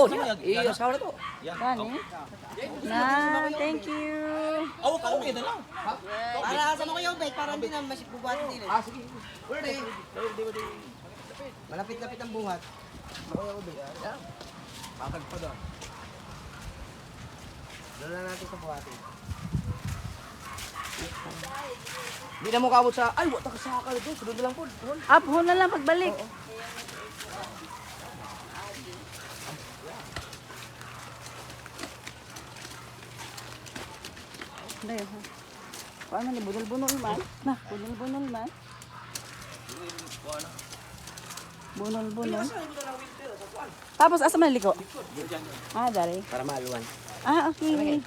Oh, iya, sawa na to. Kani? Na, thank you. Oh, okay na lang. Para sa mga yung bike, para hindi na masipugatan din. Ah, sige. Malapit-lapit ang buhat. Patag pa doon. Doon na natin sa buhatin. Hindi na mo kaabot sa, ay, wata ka sa akal doon. Sunod na lang po. Up, ho na lang pagbalik. Dayo, ha? Paano ni bunol-bunol man? Nah, bunol-bunol man. Bunol-bunol. Tapos asa man liko? Ah, dari. Para maaluan. Ah, okay.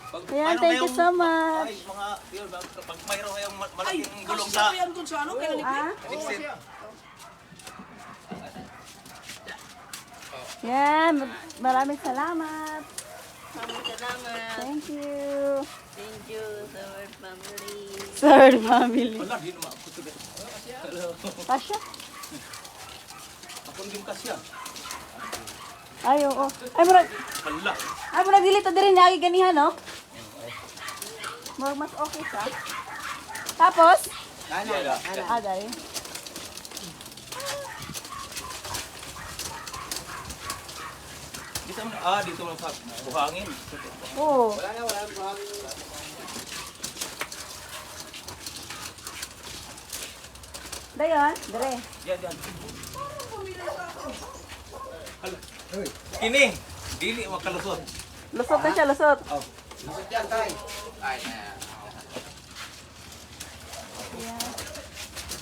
Pag Ayan, mayroon thank you kayong- so much. Ay, mga, yun, pag mayroon kayong malaking gulong sa... yan dun sa ano? Ah, Exit. yan. Maraming salamat. Salamat. Thank you. Thank you, our family. Third family. Wala, di naman ako tuloy. Tasha? Ako hindi kasya. Ay, oo. Ay, murag. Hala. Ay, murag dili to diri nagi ganihan, no? Murag mas okay siya. Tapos, ah, dari. Dito mo buhangin. Oo. Wala na buhangin. Dayon, dire. Yan. Hala. Kini, dili makalusot. Lusot na siya, lusot. Lusot yan, tay. Ayan.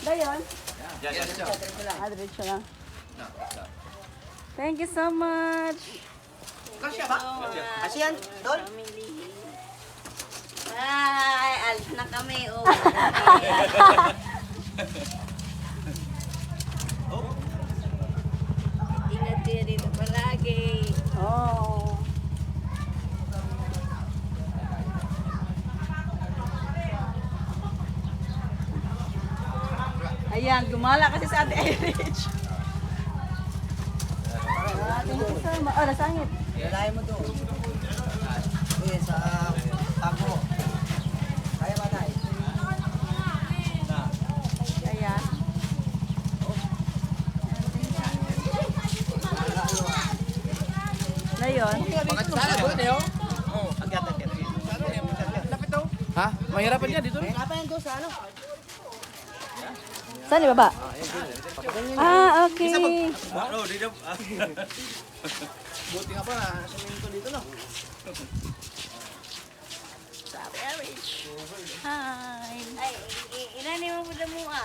Dayon. Yan. Ah, diretso lang. Thank you so much. Kasya ba? Kasi yan, Dol? Family. Ay, alis na kami. Oh. Ingat kayo dito palagi. Oh. Ayan, gumala kasi sa Ate Irish. Thank you so much. Oh, nasangit. Lalayan mo to. Eh, sa tapo. Kaya ba, tay? Ayan. Dayon. Ha? Mahirapan yan dito. Apa yan doon sa ano? Saan di baba? Ah, okay. Ano, dito. Buti nga pa na suminto dito, no? Sabi Rich. Hi. Ay, inani mo po na mua.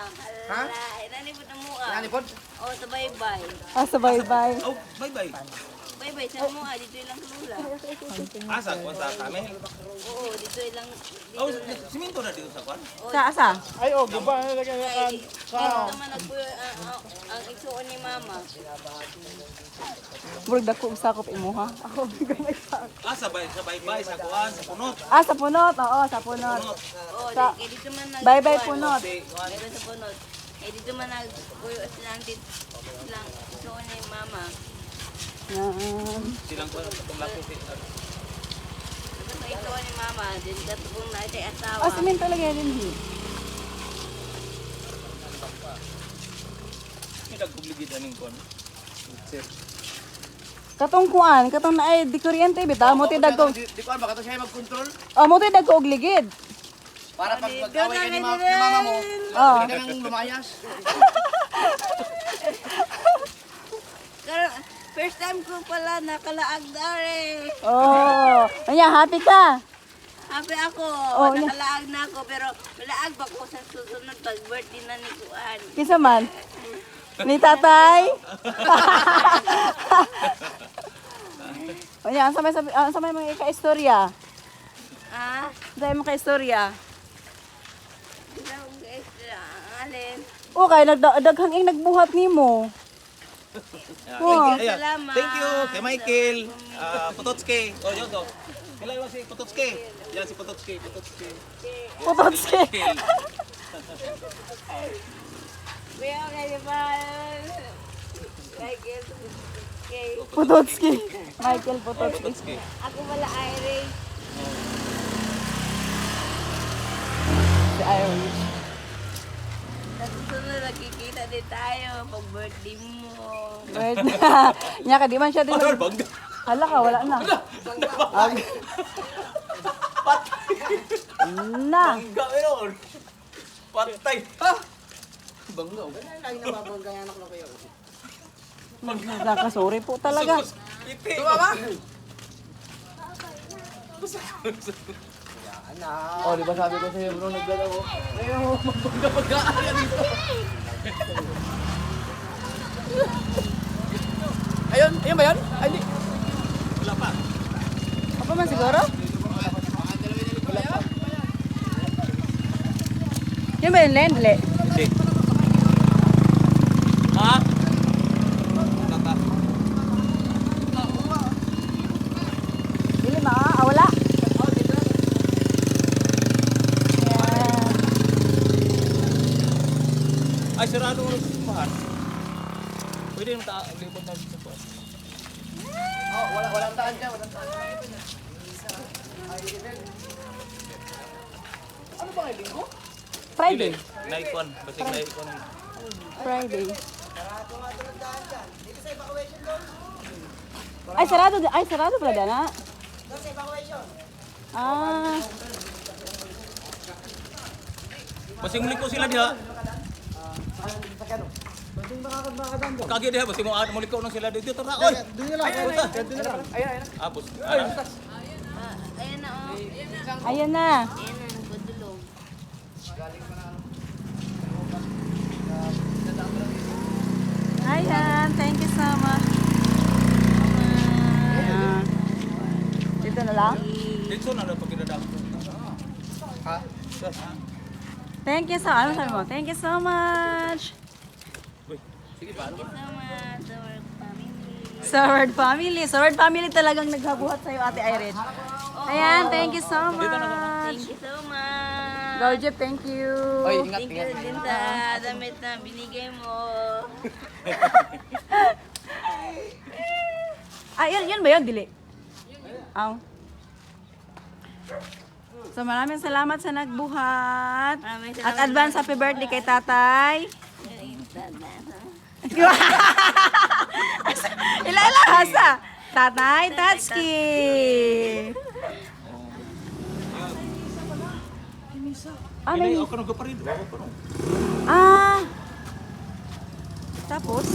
Ha? Inani po na mua. Yan, ipod. Oh, sa bye-bye. Ah, sa bye-bye. Oh, bye-bye. Bye-bye sa mua. Dito ilang lula. Asa, kung sa kami. Oo, dito ilang... Oh, siminto na dito sa kwan. Sa asa? Ay, oh, guba na lagyan Ay, dito naman nagpuyo ang igsuon ni mama. Murag dako og sakop imuha. Ako may sakop. Sa bye-bye, sa kwan, sa punot. Ah, sa punot. Oo, sa punot. Oo, Sa- dito man nag... Bye-bye punot. Meron sa punot. Dito man nagpuyo silang igsuon ni mama. Yan. Silang kwan, itong lapis. Ito sa igsuon ni mama. Din katubong na ito asawa. Ah, simento lagi din. May nagpugligid aning kwan. Katong kuan, katong naay di kuryente bitaw mo ti dagko. Di ko alam, baka to siya mag-control. Oh, mo ti dagko og ligid. Para pag mag-away ka ni mama mo, Oh. hindi ka nang lumayas. Pero, first time ko pala nakalaag na rin. Oh, anya happy ka. Happy ako. Oh, Nakalaag na ako. Pero malaag pa ko sa susunod pag birthday na ni Kuan. Kinsa man? Ni tatay. Anya, sa may mga ka-istorya. Ah? Sa mga ka-istorya. Alin? O kay nagdaghang ing nagbuhat nimo. Oh. Ayan. Salamat. Thank you kay Michael. Pototski. Oh, yun to. Kilala mo si Pototski. Yan si Pototski. Pototski. Kuya, kayo ba? Like it. Pototski. Michael Pototski. Pototski. Ako pala Irish. Si Irish. Tapos sunod, nakikita din tayo pag birthday mo. Wait. Nya ka di man siya din. Ano, bangga. Hala ka, wala na. Na. Bangga, meron. Patay. Ha? Bangga. Lagi na mabangga yung anak na kayo. Nakasuri po talaga. Piti. Oh, di ba sabi ko sa'yo bro, naggalaw ko. Ayun, magbangga-banggaan yan dito. Ayun, ayun ba yun? Ay, di. Wala pa. Apa man siguro? Yun ba yung lendle? Hindi. Ha? Tata. Dili wala. Ay, sarado mo simbahan. Pwede yung libon na dito po. Oh, walang taan dyan, walang taan. Ano ba ngayon, linggo? Friday. Naikon. Basig naikon. Friday. Ay, sarado. Ay, sarado pala dyan, ha? Ah. Basig muli ko sila diha. Kagi diha, basig muli ko nang sila dito. Tara, oy! Doon lang, ayun. Abos. Ano? Ayan na, oh. Ayan na. Ayan na, nagpadulog. Ayan. Thank you so much. Ayan. Dito na lang. Dito na daw pag dinadako. Ha? Thank you so much. Ano sabi mo? Thank you so much. Sige, Thank you so much, our family. Sword family. Sword family talagang naghabuhat sa'yo, Ate Irene. Ayan. Thank you so much. Thank you so much. Go, Jeep. Thank you. Oy, ingat, Thank you ingat. din sa damit na binigay mo. Ah, yun ba yun? Dili. Aw. So maraming salamat sa nagbuhat. Maraming At salamat. advance happy birthday kay tatay. Ila hasa. Tatay Tatski. Ah, Ini may... ako nang gaparin. Ako pa nung. Ah. Tapos?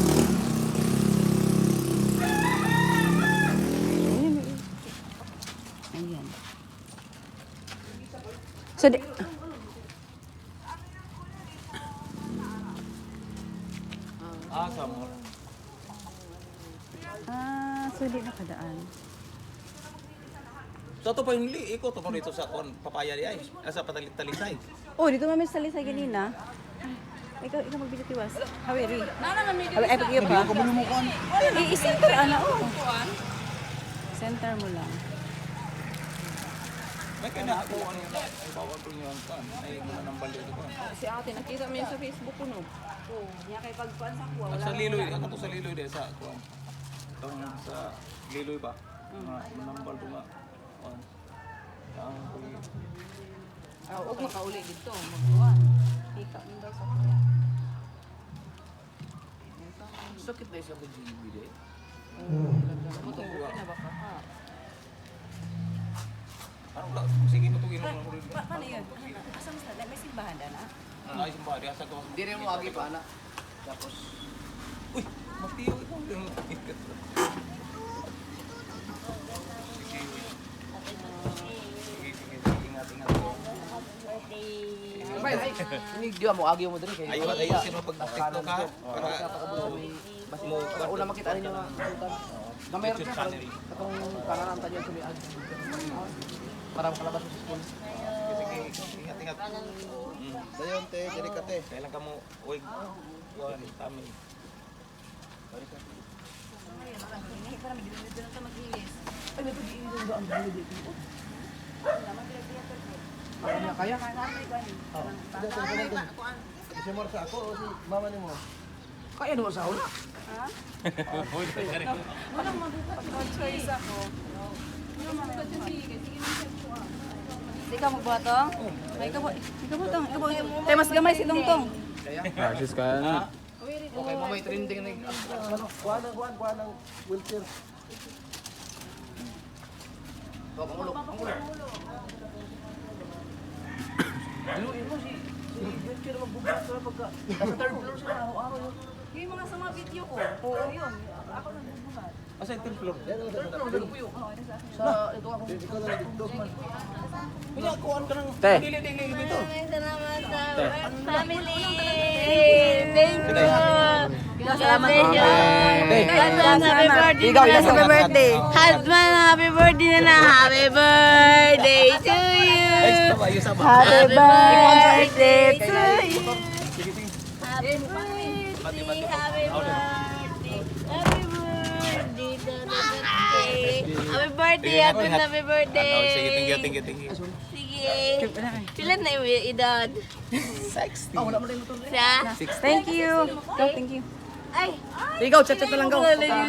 Ayan. So, Sama. so di nakadaan. So ito pa yung iko to dito sa papaya di ay. Asa patalitalisay. Oh, dito mami sa Lisay ganina. Ikaw magbili tiwas. Hawiri. Ay, pag-iyo pa. I-center, oh. Center mo lang. May kaya ako ano na bawal ko yung kan. Ay mo nang bali ko. Si ate, nakita mo yun sa Facebook ko, no? Oo. Niya kay pagkuhan sa kuwa. Sa Liloy, ako to sa Liloy din sa kuan. Tong sa Liloy ba? Nambal ko nga. Kuan. Huwag makauli dito. Magkuhan. Pick up mo daw sa kuwa. Sakit na isa ko GB din. Matungkuhan na baka ha. Ano ba? Sige matugin mo ko rin. Paano yun? Asa mas na? May simbahan na? Ay sumba di asa ko. Hindi rin mo agi pa, anak. Tapos, Uy, matiyo ito. Bay, ini dia mo agi mo diri kay. Ayo ayusin mo pag TikTok ka para Basi mo una makita ninyo nga sultan. Gamay ra katong kananan ta diyan sa miag. Para makalabas sa school. ingat-ingat. Dayon te, diri ka te. Kailan ka mo uy. Kuan tami. Ay, may pag-iinit doon ang dali dito. Kaya? Oo. Kasi mo sa ako o si mama ni mo? Kaya mo sa ako? Walang mag-choice ako. Ikaw magbuhatong? Ay, ikaw buhatong. Tay, mas gamay si Tongtong. Sis ka. Okay, mamay trending na ano. Kuha ng wheelchair. Pangulo. Haluin mo si wheelchair na magbubuhat sila pagka nasa third floor sila araw-araw yun. Yung mga sa mga video ko. Oo, yun. Ako nagbubuhat. Asa yung third floor? Sa ito ako. Ikaw na dito man. Kuya, kuhaan ka ng Te. dili dito. Maraming salamat sa family. Thank you. Salamat. Husband, happy birthday. Ikaw, yes, happy birthday. Husband, happy birthday na. Happy birthday to you. Happy birthday to you. Happy birthday. Happy birthday. Happy birthday. Happy birthday. Happy birthday. Sige, thank you. Sige. Pilan na yung edad? Ah, wala mo na yung motor. Siya? Thank you. Thank you. Ay! Ikaw, chat-chat na lang, go.